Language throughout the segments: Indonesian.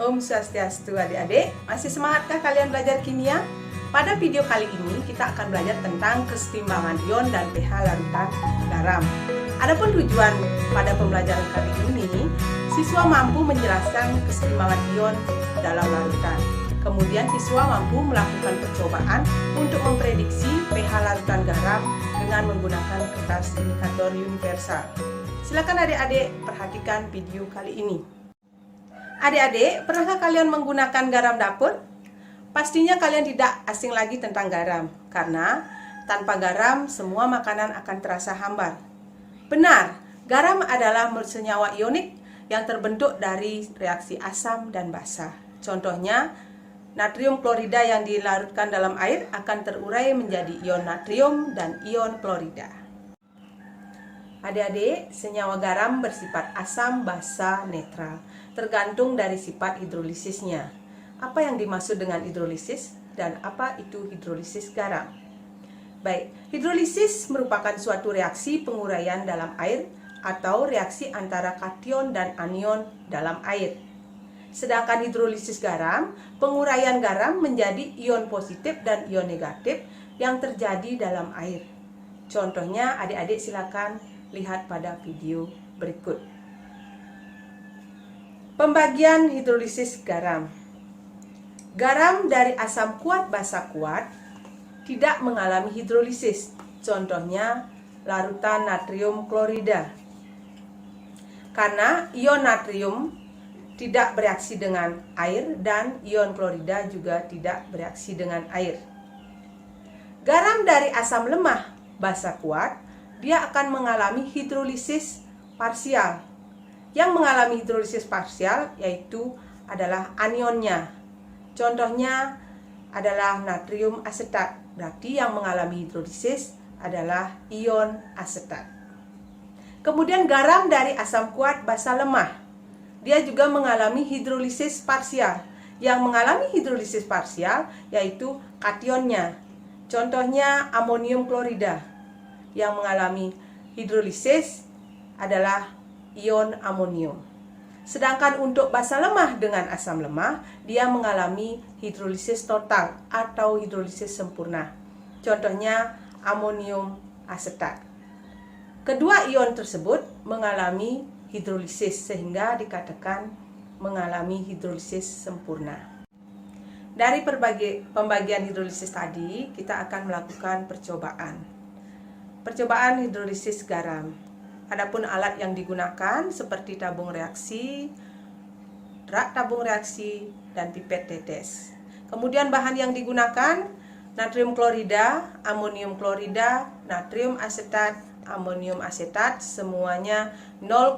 Om Swastiastu adik-adik, masih semangatkah kalian belajar kimia? Pada video kali ini kita akan belajar tentang kesetimbangan ion dan pH larutan garam. Adapun tujuan pada pembelajaran kali ini, siswa mampu menjelaskan kesetimbangan ion dalam larutan. Kemudian siswa mampu melakukan percobaan untuk memprediksi pH larutan garam dengan menggunakan kertas indikator universal. Silakan adik-adik perhatikan video kali ini. Adik-adik, pernahkah kalian menggunakan garam dapur? Pastinya kalian tidak asing lagi tentang garam, karena tanpa garam semua makanan akan terasa hambar. Benar, garam adalah senyawa ionik yang terbentuk dari reaksi asam dan basa. Contohnya, natrium klorida yang dilarutkan dalam air akan terurai menjadi ion natrium dan ion klorida. Adik-adik, senyawa garam bersifat asam, basa, netral, tergantung dari sifat hidrolisisnya. Apa yang dimaksud dengan hidrolisis dan apa itu hidrolisis garam? Baik, hidrolisis merupakan suatu reaksi penguraian dalam air atau reaksi antara kation dan anion dalam air. Sedangkan hidrolisis garam, penguraian garam menjadi ion positif dan ion negatif yang terjadi dalam air. Contohnya, adik-adik silakan lihat pada video berikut. Pembagian hidrolisis garam. Garam dari asam kuat basa kuat tidak mengalami hidrolisis. Contohnya larutan natrium klorida. Karena ion natrium tidak bereaksi dengan air dan ion klorida juga tidak bereaksi dengan air. Garam dari asam lemah basa kuat, dia akan mengalami hidrolisis parsial. Yang mengalami hidrolisis parsial yaitu adalah anionnya. Contohnya adalah natrium asetat. Berarti yang mengalami hidrolisis adalah ion asetat. Kemudian garam dari asam kuat basa lemah. Dia juga mengalami hidrolisis parsial. Yang mengalami hidrolisis parsial yaitu kationnya. Contohnya amonium klorida. Yang mengalami hidrolisis adalah ion amonium. Sedangkan untuk basa lemah dengan asam lemah, dia mengalami hidrolisis total atau hidrolisis sempurna. Contohnya amonium asetat. Kedua ion tersebut mengalami hidrolisis sehingga dikatakan mengalami hidrolisis sempurna. Dari pembagian hidrolisis tadi, kita akan melakukan percobaan. Percobaan hidrolisis garam. Adapun alat yang digunakan seperti tabung reaksi, rak tabung reaksi, dan pipet tetes. Kemudian bahan yang digunakan natrium klorida, amonium klorida, natrium asetat, amonium asetat, semuanya 0,1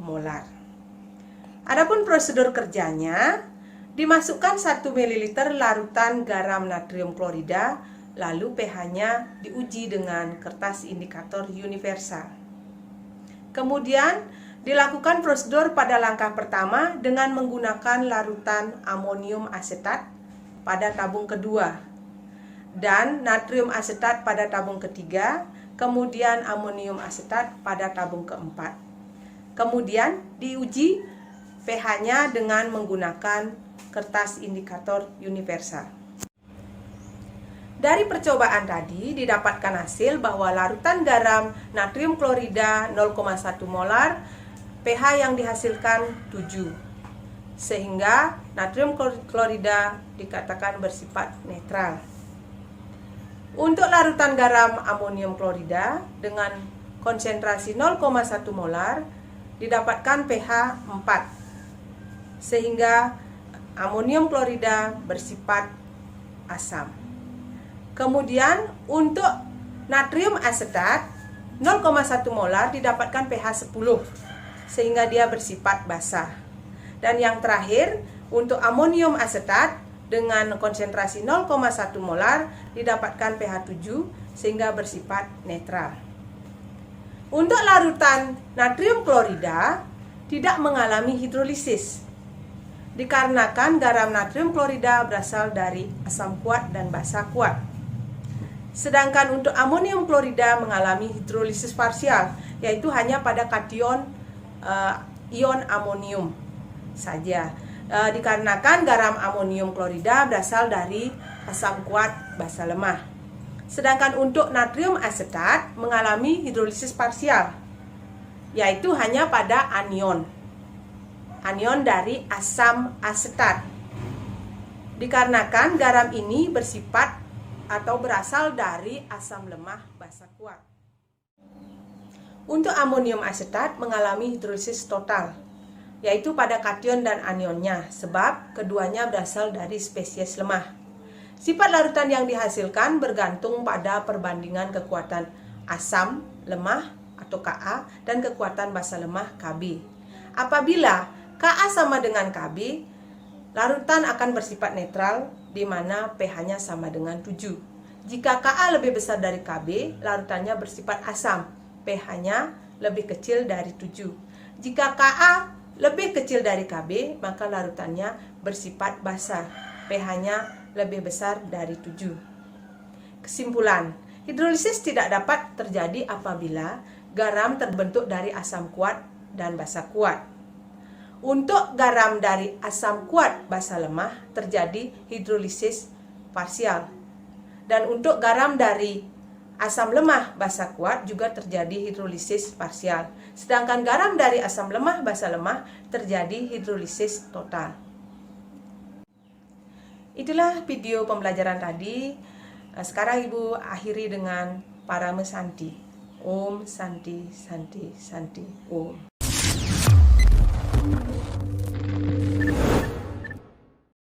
molar. Adapun prosedur kerjanya, dimasukkan 1 ml larutan garam natrium klorida, lalu pH-nya diuji dengan kertas indikator universal. Kemudian dilakukan prosedur pada langkah pertama dengan menggunakan larutan amonium asetat pada tabung kedua dan natrium asetat pada tabung ketiga, kemudian amonium asetat pada tabung keempat. Kemudian diuji pH-nya dengan menggunakan kertas indikator universal. Dari percobaan tadi didapatkan hasil bahwa larutan garam natrium klorida 0,1 molar, pH yang dihasilkan 7. Sehingga natrium klorida dikatakan bersifat netral. Untuk larutan garam amonium klorida dengan konsentrasi 0,1 molar didapatkan pH 4. Sehingga amonium klorida bersifat asam. Kemudian untuk natrium asetat 0,1 molar didapatkan pH 10 sehingga dia bersifat basa. Dan yang terakhir untuk amonium asetat dengan konsentrasi 0,1 molar didapatkan pH 7 sehingga bersifat netral. Untuk larutan natrium klorida tidak mengalami hidrolisis dikarenakan garam natrium klorida berasal dari asam kuat dan basa kuat. Sedangkan untuk amonium klorida mengalami hidrolisis parsial, yaitu hanya pada kation ion amonium saja. Dikarenakan garam amonium klorida berasal dari asam kuat basa lemah. Sedangkan untuk natrium asetat mengalami hidrolisis parsial, yaitu hanya pada anion dari asam asetat. Dikarenakan garam ini bersifat atau berasal dari asam lemah basa kuat. Untuk amonium asetat mengalami hidrolisis total, yaitu pada kation dan anionnya, sebab keduanya berasal dari spesies lemah. Sifat larutan yang dihasilkan bergantung pada perbandingan kekuatan asam lemah atau Ka dan kekuatan basa lemah Kb. Apabila Ka sama dengan Kb, larutan akan bersifat netral di mana pH-nya sama dengan 7. Jika Ka lebih besar dari Kb, larutannya bersifat asam, pH-nya lebih kecil dari 7. Jika Ka lebih kecil dari Kb, maka larutannya bersifat basa, pH-nya lebih besar dari 7. Kesimpulan, hidrolisis tidak dapat terjadi apabila garam terbentuk dari asam kuat dan basa kuat. Untuk garam dari asam kuat basa lemah terjadi hidrolisis parsial. Dan untuk garam dari asam lemah basa kuat juga terjadi hidrolisis parsial. Sedangkan garam dari asam lemah basa lemah terjadi hidrolisis total. Itulah video pembelajaran tadi. Sekarang Ibu akhiri dengan Parame Santi. Om Santi Santi Santi Om.